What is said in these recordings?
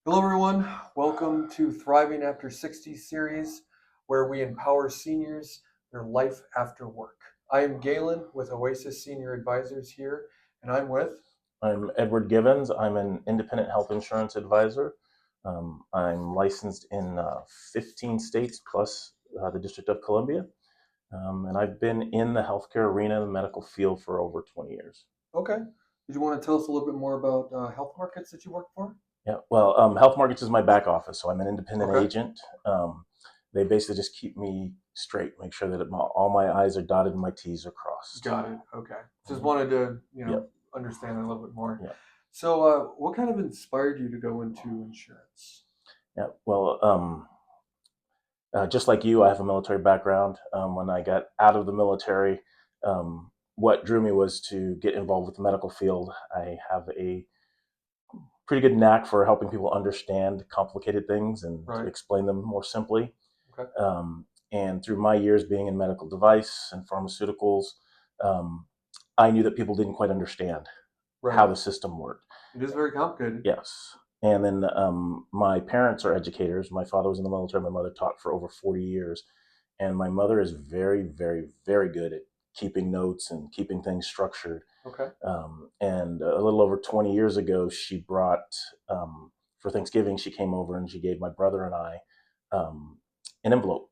Hello, everyone. Welcome to Thriving After 60 series, where we empower seniors their life after work. I am Galen with Oasis Senior Advisors here, and I'm with. I'm Edward Givens. I'm an independent health insurance advisor. I'm licensed in 15 states plus the District of Columbia. And I've been in the healthcare arena, the medical field for over 20 years. Okay. Did you want to tell us a little bit more about health markets that you work for? Yeah, well, Health Markets is my back office, so I'm an independent Okay. agent. They basically just keep me straight, make sure that all my I's are dotted and my T's are crossed. Got it. Okay. Just Mhm. wanted to, Yep. understand a little bit more. Yeah. So, what kind of inspired you to go into insurance? Yeah. Well, just like you, I have a military background. When I got out of the military, what drew me was to get involved with the medical field. I have a pretty good knack for helping people understand complicated things and to Right. explain them more simply. Okay. And through my years being in medical device and pharmaceuticals, um, I knew that people didn't quite understand Right. how the system worked. It is very complicated. Yes. And then my parents are educators. My father was in the military. My mother taught for over 40 years. And my mother is very, very, very good at keeping notes and keeping things structured. Okay. And a little over 20 years ago, she brought, for Thanksgiving, she came over and she gave my brother and I um, an envelope.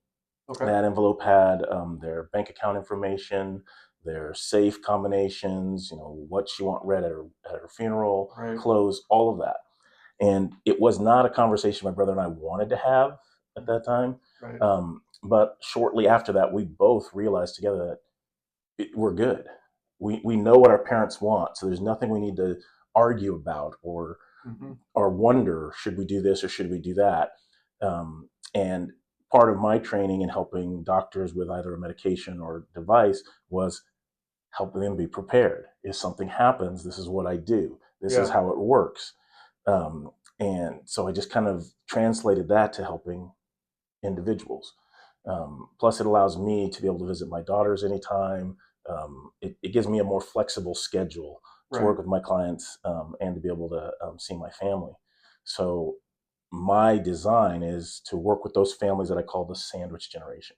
Okay. And that envelope had their bank account information, their safe combinations, what she want read at her funeral, Right. clothes, all of that. And it was not a conversation my brother and I wanted to have at that time. Right. But shortly after that, we both realized together that we're good. We know what our parents want, so there's nothing we need to argue about Mm-hmm. or wonder should we do this or should we do that. And part of my training in helping doctors with either a medication or device was helping them be prepared. If something happens, this is what I do. This is Yeah. how it works. Um, and so I just kind of translated that to helping individuals. Plus, it allows me to be able to visit my daughters anytime. It gives me a more flexible schedule to Right. work with my clients and to be able to see my family. So, my design is to work with those families that I call the sandwich generation.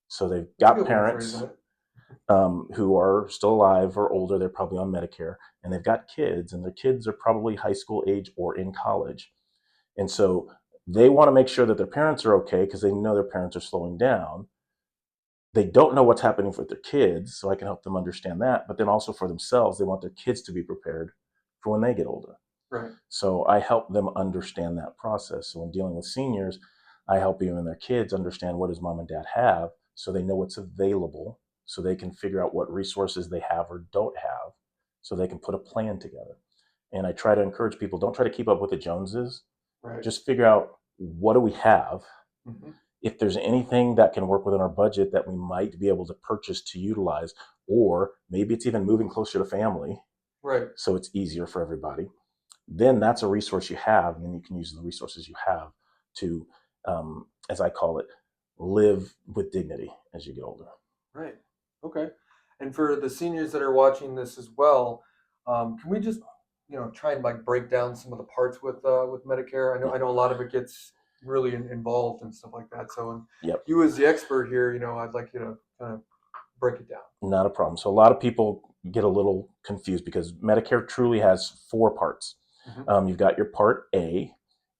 So, they've That's a got good way to phrase parents it. who are still alive or older, they're probably on Medicare, and they've got kids, and their kids are probably high school age or in college. And so they want to make sure that their parents are okay because they know their parents are slowing down. They don't know what's happening with their kids, so I can help them understand that. But then also for themselves, they want their kids to be prepared for when they get older. Right. So I help them understand that process. So when dealing with seniors, I help you and their kids understand what does mom and dad have so they know what's available so they can figure out what resources they have or don't have so they can put a plan together. And I try to encourage people, don't try to keep up with the Joneses. Right. Just figure out what do we have. Mm-hmm. If there's anything that can work within our budget that we might be able to purchase to utilize, or maybe it's even moving closer to family Right. so it's easier for everybody, then that's a resource you have, and then you can use the resources you have to, as I call it, live with dignity as you get older. Right. Okay. And for the seniors that are watching this as well, can we just try and like break down some of the parts with Medicare? I know a lot of it gets really involved and stuff like that. So, and Yep, you as the expert here, I'd like you to kind of break it down. not a problem. So a lot of people get a little confused because Medicare truly has four parts. Mm-hmm. You've got your Part A,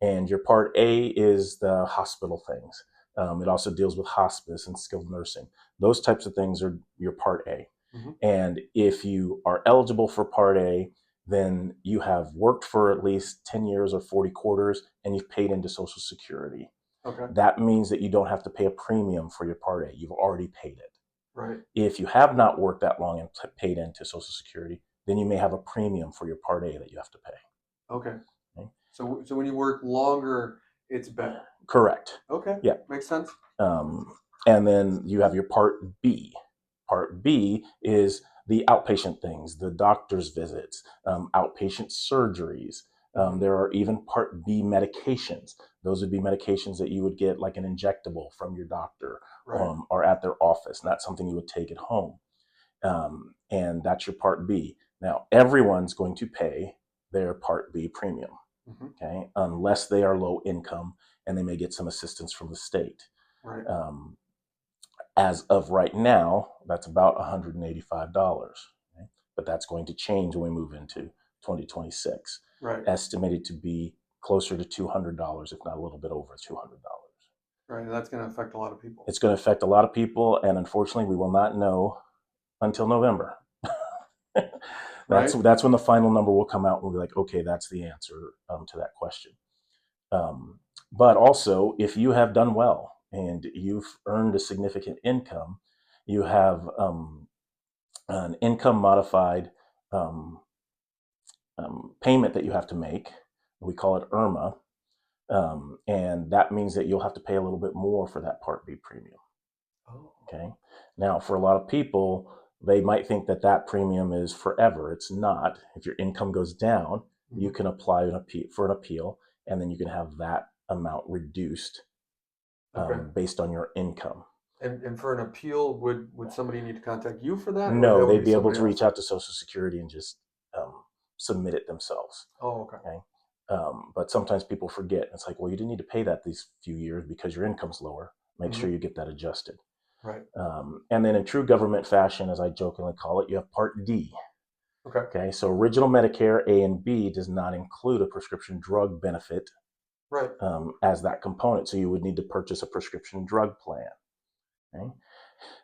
and your Part A is the hospital things. It also deals with hospice and skilled nursing. Those types of things are your Part A. Mm-hmm. And if you are eligible for Part A, then you have worked for at least 10 years or 40 quarters and you've paid into Social Security. Okay. That means that you don't have to pay a premium for your Part A. You've already paid it. Right. If you have not worked that long and paid into Social Security, then you may have a premium for your Part A that you have to pay. Okay. Okay? So when you work longer, it's better. Correct. Okay. Yeah. Makes sense. And then you have your Part B. Part B is the outpatient things, the doctor's visits, outpatient surgeries. There are even Part B medications. Those would be medications that you would get like an injectable from your doctor Right. or at their office. And that's something you would take at home. And that's your Part B. Now, everyone's going to pay their Part B premium. Okay, unless they are low income and they may get some assistance from the state. Right. Um, as of right now, that's about $185. Okay? But that's going to change when we move into 2026. Right. Estimated to be closer to $200, if not a little bit over $200. Right. And that's going to affect a lot of people. It's going to affect a lot of people, and unfortunately, we will not know until November. Right. That's when the final number will come out, and we'll be like, okay, that's the answer to that question. But also, if you have done well and you've earned a significant income, you have an income modified um, payment that you have to make. We call it IRMA. And that means that you'll have to pay a little bit more for that Part B premium. Oh. Okay. Now, for a lot of people, they might think that that premium is forever. It's not. If your income goes down, you can apply for an appeal, and then you can have that amount reduced Okay. based on your income. And for an appeal, would somebody need to contact you for that, or No, that would they'd be be able somebody to reach else? out to Social Security and just submit it themselves. Oh, okay. Okay. But sometimes people forget. It's like, well, you didn't need to pay that these few years because your income's lower. Make sure you get that adjusted. Right. And then in true government fashion, as I jokingly call it, you have Part D. Okay. Okay, so original Medicare A and B does not include a prescription drug benefit Right. as that component. So you would need to purchase a prescription drug plan. Okay?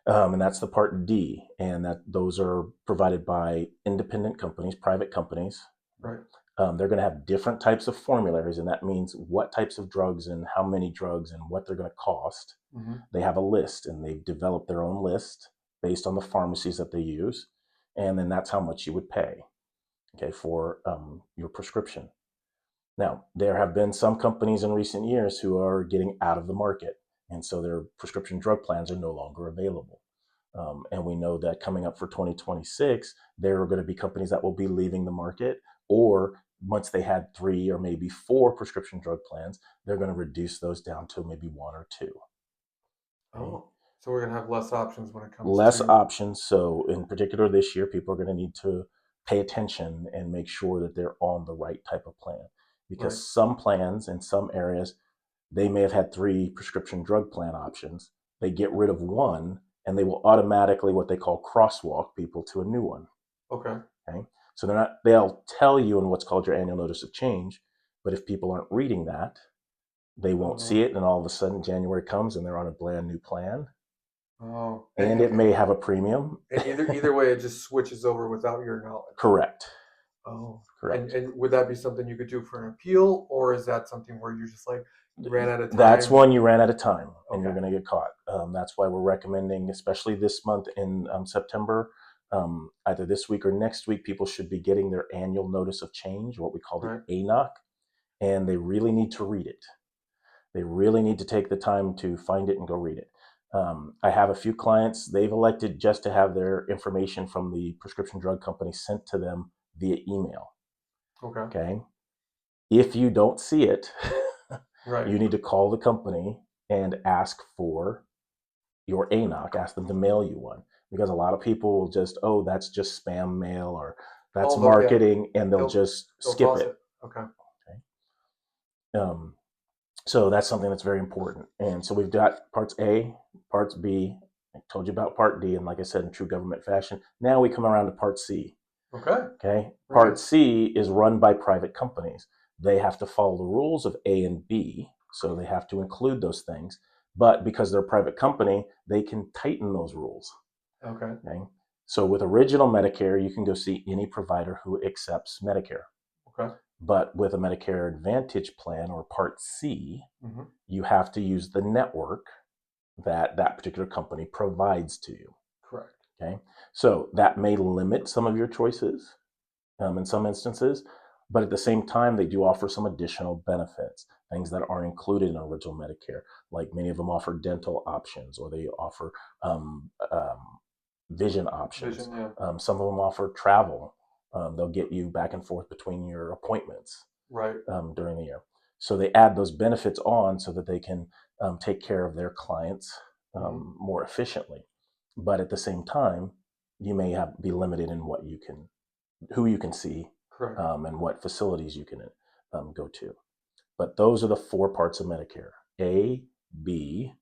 And that's the Part D, and that those are provided by independent companies, private companies. Right. They're going to have different types of formularies, and that means what types of drugs and how many drugs and what they're going to cost. They have a list, and they've developed their own list based on the pharmacies that they use, and then that's how much you would pay, okay, for your prescription. Now, there have been some companies in recent years who are getting out of the market, and so their prescription drug plans are no longer available. And we know that coming up for 2026, there are going to be companies that will be leaving the market, or once they had 3 or maybe 4 prescription drug plans, they're going to reduce those down to maybe 1 or 2. Okay? Oh, so we're gonna have less options when it comes Less to. options. So, in particular, this year, people are going to need to pay attention and make sure that they're on the right type of plan. Right. Because some plans in some areas, they may have had 3 prescription drug plan options. They get rid of one, and they will automatically, what they call, crosswalk people to a new one. Okay. Okay. So they'll tell you in what's called your annual notice of change. But if people aren't reading that, they won't see Oh. it. And all of a sudden, January comes and they're on a brand new plan. Oh. And it may have a premium. And either way, it just switches over without your knowledge. Correct. Oh. And Correct. and would that be something you could do for an appeal, or is that something where you're just like you ran out of That's time? when you ran out of time and you're Okay. going to get caught. That's why we're recommending, especially this month in September, either this week or next week, people should be getting their annual notice of change, what we call the Right. ANOC, and they really need to read it. They really need to take the time to find it and go read it. I have a few clients, they've elected just to have their information from the prescription drug company sent to them via email. Okay. Okay. If you don't see it, Right. you need to call the company and ask for your ANOC, ask them to mail you one. Because a lot of people will just, oh, that's just spam mail or that's Oh, yeah. marketing, and they'll They'll just they'll skip toss it. it. Okay. Okay. So that's something that's very important. And so we've got parts A, parts B. I told you about part D, and like I said, in true government fashion. Now we come around to part C. Okay. Okay. Right. Part C is run by private companies. They have to follow the rules of A and B, so they have to include those things. But because they're a private company, they can tighten those rules. Okay. Okay. So with original Medicare, you can go see any provider who accepts Medicare. Okay. But with a Medicare Advantage plan or Part C, you have to use the network that that particular company provides to you. Correct. Okay. So that may limit some of your choices in some instances, but at the same time, they do offer some additional benefits, things that aren't included in original Medicare. Like many of them offer dental options, or they offer vision options. Vision. Yeah. Some of them offer travel. They'll get you back and forth between your appointments Right. during the year. So they add those benefits on so that they can take care of their clients more efficiently. But at the same time, you may be limited in what you can, who you can see, Correct. and what facilities you can go to. But those are the 4 parts of Medicare: A, B,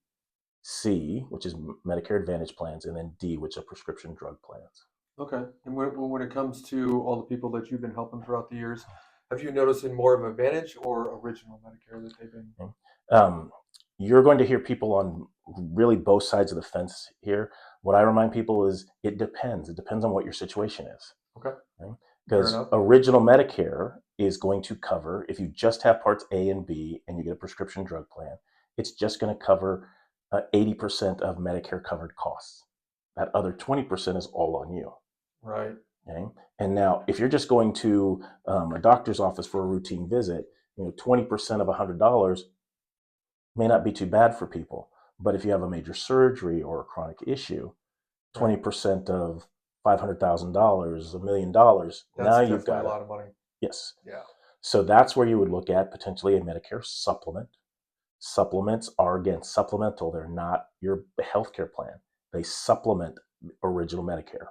C, which is Medicare Advantage plans, and then D, which are prescription drug plans. Okay. And when it comes to all the people that you've been helping throughout the years, have you noticed more of Advantage or original Medicare that they've been? Okay. Um, you're going to hear people on really both sides of the fence here. What I remind people is it depends. It depends on what your situation is. Okay. Okay? Fair Because enough. original Medicare is going to cover, if you just have parts A and B and you get a prescription drug plan, it's just going to cover 80% of Medicare covered costs. That other 20% is all on you. Right. Okay. And now, if you're just going to a doctor's office for a routine visit, 20% of $100 may not be too bad for people. But if you have a major surgery or a chronic issue, Right. 20% of $500,000, $1 million, That's now you've definitely a got it. lot of money. Yes. Yeah. So that's where you would look at potentially a Medicare supplement. Supplements are, again, supplemental. They're not your healthcare plan. They supplement original Medicare.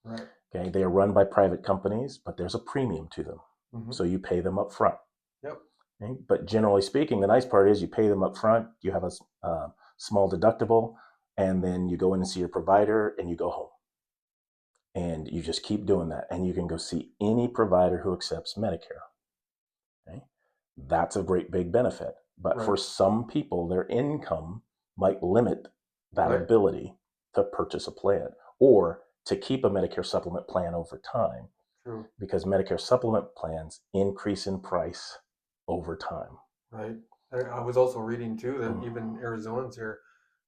Right. Okay. They are run by private companies, but there's a premium to them. Mm-hmm. So you pay them up front. Yep. Okay? But generally speaking, the nice part is you pay them up front, you have a small deductible, and then you go in and see your provider and you go home. And you just keep doing that. And you can go see any provider who accepts Medicare. Okay? That's a great big benefit. But for Right. some people, their income might limit that Right. ability to purchase a plan or to keep a Medicare supplement plan over time, True. because Medicare supplement plans increase in price over time. Right. I was also reading too that Mm. even Arizonans here,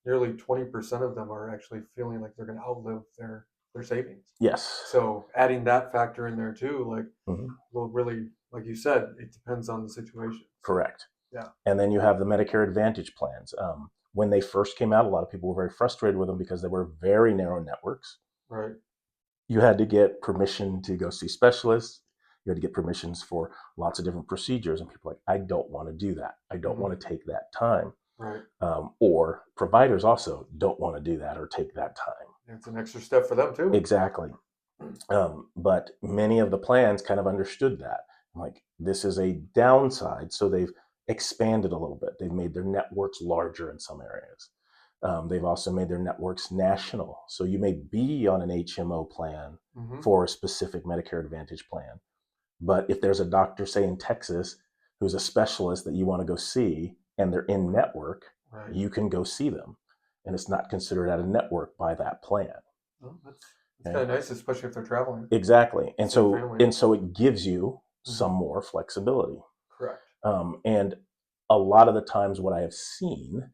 nearly 20% of them are actually feeling like they're going to outlive their savings. Yes. So adding that factor in there too, like, Mhm. will really, like you said, it depends on the situation. So, Correct. yeah. And then you have the Medicare Advantage plans. When they first came out, a lot of people were very frustrated with them because they were very narrow networks. Right. You had to get permission to go see specialists. You had to get permissions for lots of different procedures. And people are like, I don't want to do that. I don't Mm-hmm. want to take that time. Right. Or providers also don't want to do that or take that time. It's an extra step for them too. Exactly. But many of the plans kind of understood that. Like, this is a downside. So they've expanded a little bit. They've made their networks larger in some areas. They've also made their networks national. So you may be on an HMO plan Mm-hmm. for a specific Medicare Advantage plan. But if there's a doctor, say in Texas, who's a specialist that you want to go see and they're in network, Right. you can go see them. And it's not considered out of network by that plan. Well, that's Okay? kind of nice, especially if they're traveling. Exactly. And Same so family. and so it gives you some Mm-hmm. more flexibility. Correct. And a lot of the times what I have seen,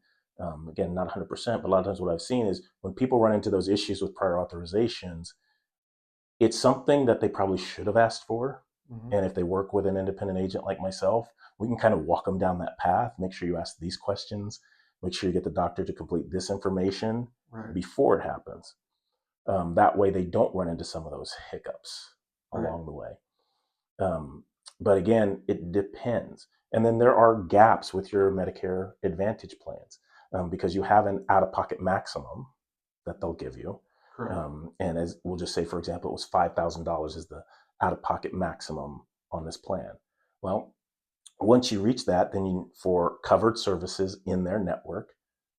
again, not 100%, but a lot of times what I've seen is when people run into those issues with prior authorizations, it's something that they probably should have asked for. Mm-hmm. And if they work with an independent agent like myself, we can kind of walk them down that path, make sure you ask these questions, make sure you get the doctor to complete this information Right. before it happens. That way they don't run into some of those hiccups Right. along the way. But again, it depends. And then there are gaps with your Medicare Advantage plans because you have an out of pocket maximum that they'll give you. Correct. And as we'll just say, for example, it was $5,000 is the out of pocket maximum on this plan. Well, once you reach that, then for covered services in their network,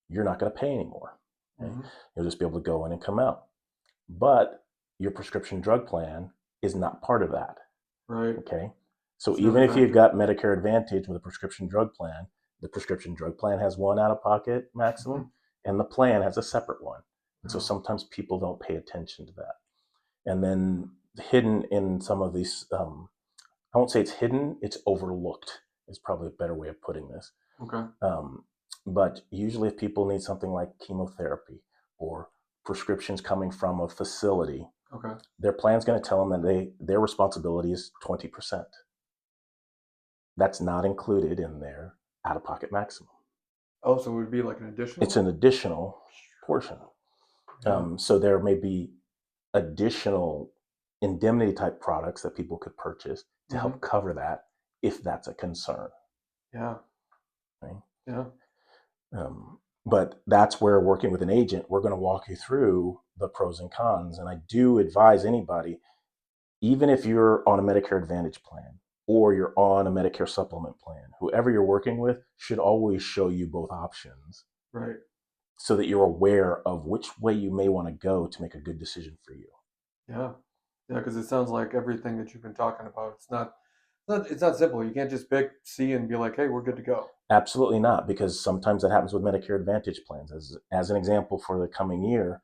you're not going to pay anymore. Okay? Mm-hmm. You'll just be able to go in and come out. But your prescription drug plan is not part of that. Right. Okay. So It's even another if you've factor. got Medicare Advantage with a prescription drug plan, the prescription drug plan has one out of pocket maximum Mm-hmm. and the plan has a separate one. And so Oh. sometimes people don't pay attention to that. And then hidden in some of these, I won't say it's hidden, it's overlooked, is probably a better way of putting this. Okay. But usually if people need something like chemotherapy or prescriptions coming from a facility, Okay. their plan's going to tell them that their responsibility is 20%. That's not included in their out-of-pocket maximum. Oh, so it would be like an additional? It's an additional portion. Yeah. So there may be additional indemnity type products that people could purchase to Mm-hmm. help cover that if that's a concern. Yeah. Right? Yeah. But that's where working with an agent, we're going to walk you through the pros and cons. And I do advise anybody, even if you're on a Medicare Advantage plan, or you're on a Medicare supplement plan. Whoever you're working with should always show you both options Right. so that you're aware of which way you may want to go to make a good decision for you. Yeah. Yeah, because it sounds like everything that you've been talking about, it's not simple. You can't just pick C and be like, hey, we're good to go. Absolutely not, because sometimes that happens with Medicare Advantage plans. As an example, for the coming year,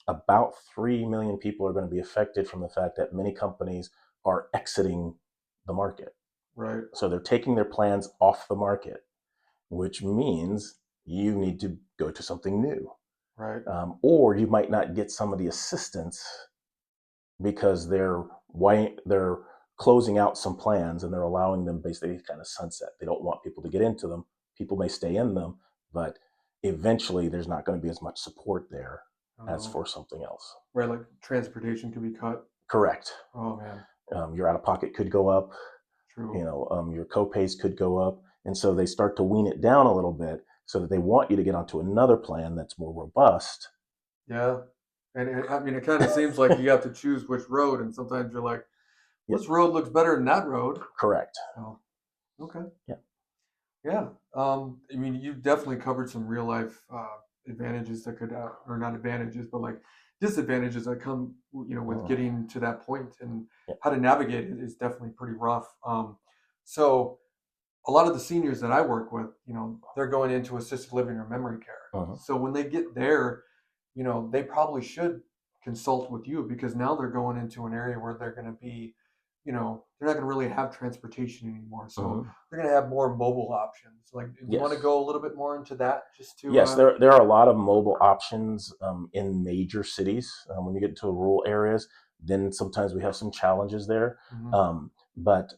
about 3 million people are going to be affected from the fact that many companies are exiting the market. Right. So they're taking their plans off the market, which means you need to go to something new. Right. Or you might not get some of the assistance because they're closing out some plans and they're allowing them basically kind of sunset. They don't want people to get into them. People may stay in them, but eventually there's not going to be as much support there as Oh, for something else. right. Like transportation can be cut. Correct. Oh man. Your out of pocket could go up. True. Your copays could go up, and so they start to wean it down a little bit so that they want you to get onto another plan that's more robust. Yeah. And I mean, it kind of seems like you have to choose which road, and sometimes you're like, Yeah, this road looks better than that road. correct. Oh, okay. Yeah. Yeah. I mean, you've definitely covered some real life advantages that could, or not advantages, but like disadvantages that come, with Mm. getting to that point, and Yeah. how to navigate it is definitely pretty rough. So a lot of the seniors that I work with, they're going into assisted living or memory care. Mhm. So when they get there, they probably should consult with you, because now they're going into an area where they're going to be, they're not going to really have transportation anymore. So Mhm. they're going to have more mobile options. Like, do you want to Yes. go a little bit more into that just to, Yes, there are a lot of mobile options in major cities. When you get to rural areas, then sometimes we have some challenges there. mhm. But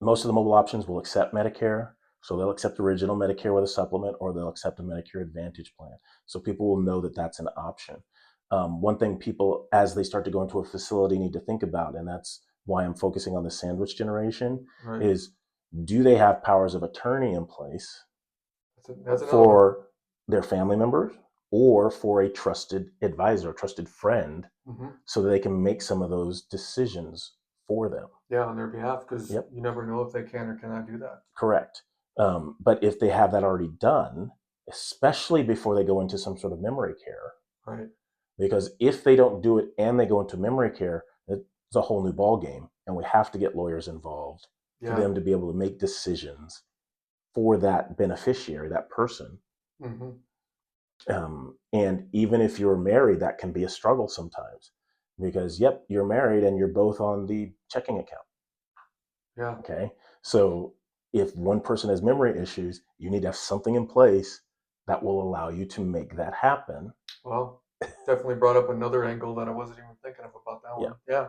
most of the mobile options will accept Medicare. So they'll accept original Medicare with a supplement, or they'll accept a Medicare Advantage plan. So people will know that that's an option. One thing people, as they start to go into a facility, need to think about, and that's why I'm focusing on the sandwich generation, Right. is do they have powers of attorney in place That's another one. for their family members or for a trusted advisor, a trusted friend, hmm so that they can make some of those decisions for them? Yeah, on their behalf, because Yep. you never know if they can or cannot do that. Correct. But if they have that already done, especially before they go into some sort of memory care, Right. because if they don't do it and they go into memory care, it's a whole new ball game, and we have to get lawyers involved for Yeah. them to be able to make decisions for that beneficiary, that person. hmm And even if you're married, that can be a struggle sometimes, because yep, you're married and you're both on the checking account. Yeah. Okay. So if one person has memory issues, you need to have something in place that will allow you to make that happen. Well, definitely brought up another angle that I wasn't even thinking of about that Yeah. one. Yeah.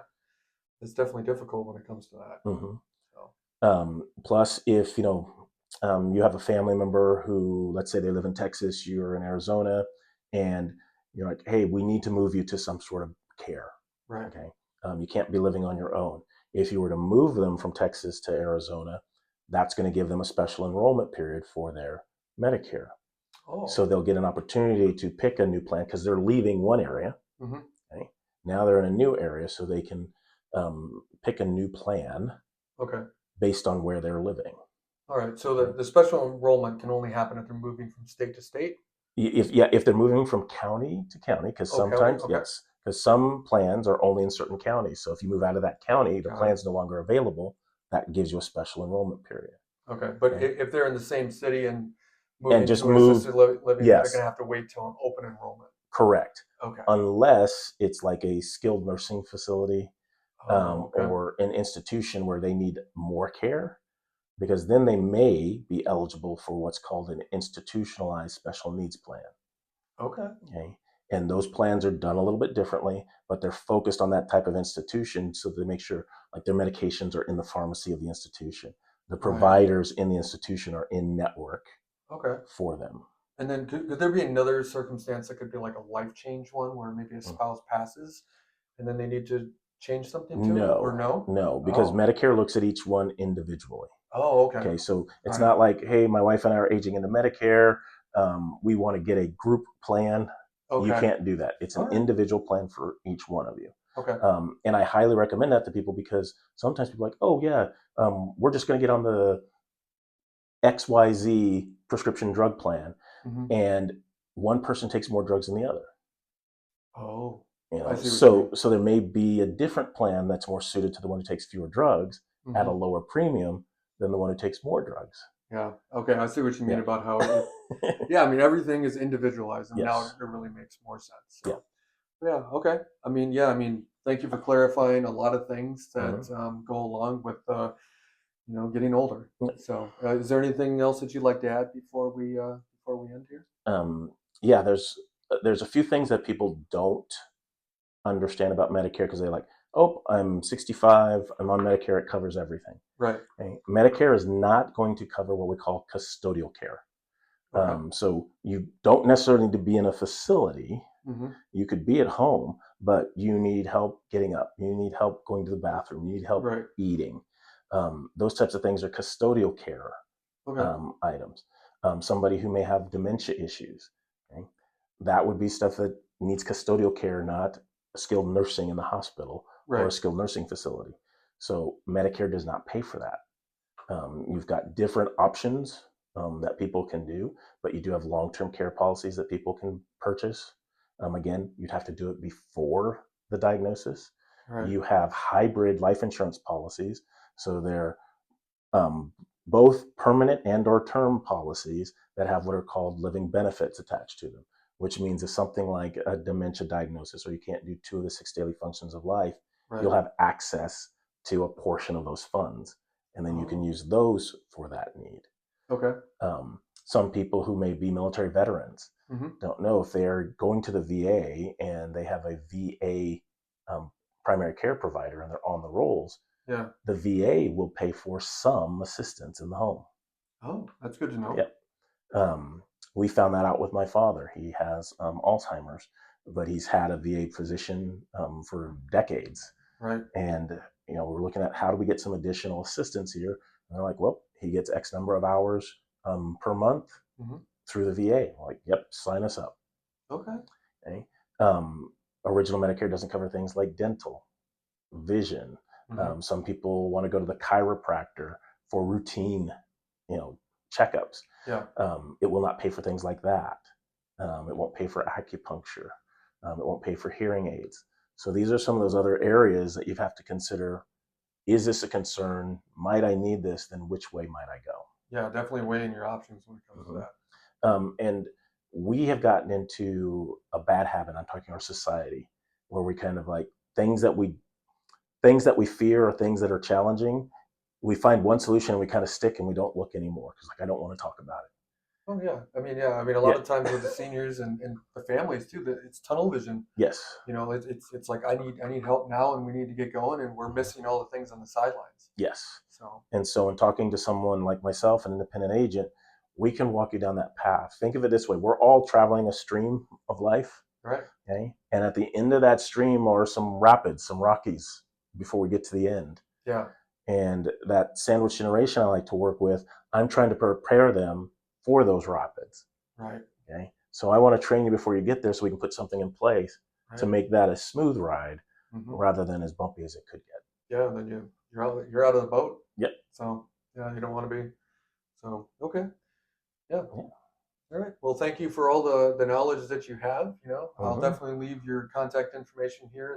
It's definitely difficult when it comes to that. hmm So, Plus, if you have a family member who, let's say, they live in Texas, you're in Arizona, and you're like, hey, we need to move you to some sort of care. right. Okay. You can't be living on your own. If you were to move them from Texas to Arizona, that's going to give them a special enrollment period for their Medicare. So Oh. they'll get an opportunity to pick a new plan because they're leaving one area. hmm Okay. Now they're in a new area, so they can pick a new plan Okay. based on where they're living. All right. So Okay. the special enrollment can only happen if they're moving from state to state. If they're moving from county to county, because Oh, county. sometimes, Okay. yes, because some plans are only in certain counties. So if you move out of that county, the Got it. plan's no longer available. That gives you a special enrollment period. Okay. But Okay. if they're in the same city and And moving just to an move, assisted living, they're going yes, to have to wait till an open enrollment. correct. Okay. Unless it's like a skilled nursing facility Oh, okay. or an institution where they need more care, because then they may be eligible for what's called an institutionalized special needs plan. Okay. Okay. And those plans are done a little bit differently, but they're focused on that type of institution so they make sure like their medications are in the pharmacy of the institution. The Right. providers in the institution are in network Okay. for them. And then could there be another circumstance that could be like a life change one, where maybe a Mm. spouse passes and then they need to change something too, or No, no? no, because Oh. Medicare looks at each one individually. Oh, okay. Okay, so All it's right. not like, hey, my wife and I are aging into Medicare. We want to get a group plan. You Okay. can't do that. It's All an right. individual plan for each one of you. Okay. And I highly recommend that to people because sometimes people are like, oh, yeah, we're just going to get on the XYZ prescription drug plan. Hmm. And one person takes more drugs than the other. Oh, You I know, see what you so mean. so there may be a different plan that's more suited to the one who takes fewer drugs at a Hmm. lower premium than the one who takes more drugs. Yeah. Okay. I see what you mean Yeah. about how it. Yeah. I mean, everything is individualized, and now Yes. it really makes more sense. Yeah. So. Yeah. Okay. I mean, yeah. I mean, thank you for clarifying a lot of things that Mhm. go along with getting older. So, is there anything else that you'd like to add before we end here? Yeah. There's a few things that people don't understand about Medicare because they're like, oh, I'm 65, I'm on Medicare, it covers everything. Right. Okay? Medicare is not going to cover what we call custodial care. Okay. So you don't necessarily need to be in a facility. Hmm. You could be at home, but you need help getting up. You need help going to the bathroom. You need help Right. eating. Those types of things are custodial care Okay. items. Somebody who may have dementia issues, okay? That would be stuff that needs custodial care, not skilled nursing in the hospital or a Right. skilled nursing facility. So Medicare does not pay for that. You've got different options that people can do, but you do have long-term care policies that people can purchase. Again, you'd have to do it before the diagnosis. Right. You have hybrid life insurance policies, so they're um, both permanent and or term policies that have what are called living benefits attached to them, which means if something like a dementia diagnosis or you can't do 2 of the 6 daily functions of life, Right. you'll have access to a portion of those funds, and then you can Oh. use those for that need. Okay. Some people who may be military veterans Hmm. don't know if they're going to the VA and they have a VA primary care provider and they're on the rolls, Yeah. the VA will pay for some assistance in the home. Oh, that's good to know. Yeah. Um, we found that out with my father. He has Alzheimer's, but he's had a VA physician for decades. Right. And, we're looking at how do we get some additional assistance here? And they're like, well, he gets X number of hours per month Hmm. through the VA. I'm like, yep, sign us up. Okay. Okay. Um, Original Medicare doesn't cover things like dental, vision. Hmm. Some people want to go to the chiropractor for routine, you know, checkups. Yeah. It will not pay for things like that. It won't pay for acupuncture. It won't pay for hearing aids. So these are some of those other areas that you have to consider. Is this a concern? Might I need this? Then which way might I go? Yeah. Definitely weighing your options when it comes to Mhm. that. And we have gotten into a bad habit. I'm talking our society, where we kind of like things that we things that we fear or things that are challenging. We find one solution and we kind of stick and we don't look anymore because like I don't want to talk about Oh yeah. I mean, yeah. I mean, a lot it. of times with the seniors and the families too, that it's tunnel vision. Yeah. Yes. It's like I need help now, and we need to get going, and we're Mhm. missing all the things on the sidelines. Yes. So And so, in talking to someone like myself, an independent agent, we can walk you down that path. Think of it this way: we're all traveling a stream of life. right. Okay. And at the end of that stream are some rapids, some Rockies before we get to the end. Yeah. And that sandwich generation I like to work with, I'm trying to prepare them for those rapids. Right. Okay. So I want to train you before you get there so we can put something in place to Right. make that a smooth ride Hmm. rather than as bumpy as it could get. Yeah. Then you're out of the boat. Yep. So yeah, you don't want to be. So okay. Yeah. Yeah. All right. Well, thank you for all the knowledge that you have. I'll Mm-hmm. definitely leave your contact information here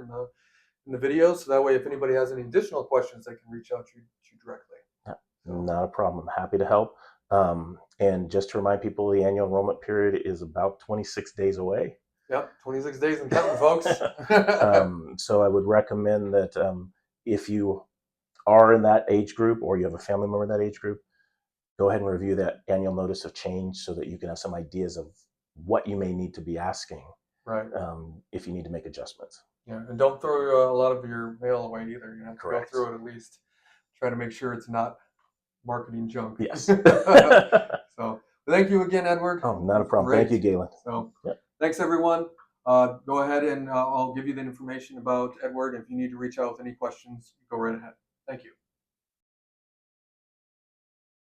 in the video, so that way, if anybody has any additional questions, they can reach out to you directly. So, Not a problem. I'm happy to help. And just to remind people, the annual enrollment period is about 26 days away. yep, 26 days and counting, folks. Right. So I would recommend that if you are in that age group or you have a family member in that age group, go ahead and review that annual notice of change so that you can have some ideas of what you may need to be asking if you need to make adjustments. Yeah, and don't throw a lot of your mail away either. You have to go Correct. through it at least. Try to make sure it's not marketing junk. Yes. So, thank you again, Edward. Oh, It not a was problem. Thank great. you, Galen. So, Yep. thanks everyone. Go ahead and I'll give you the information about Edward. If you need to reach out with any questions, go right ahead. Thank you.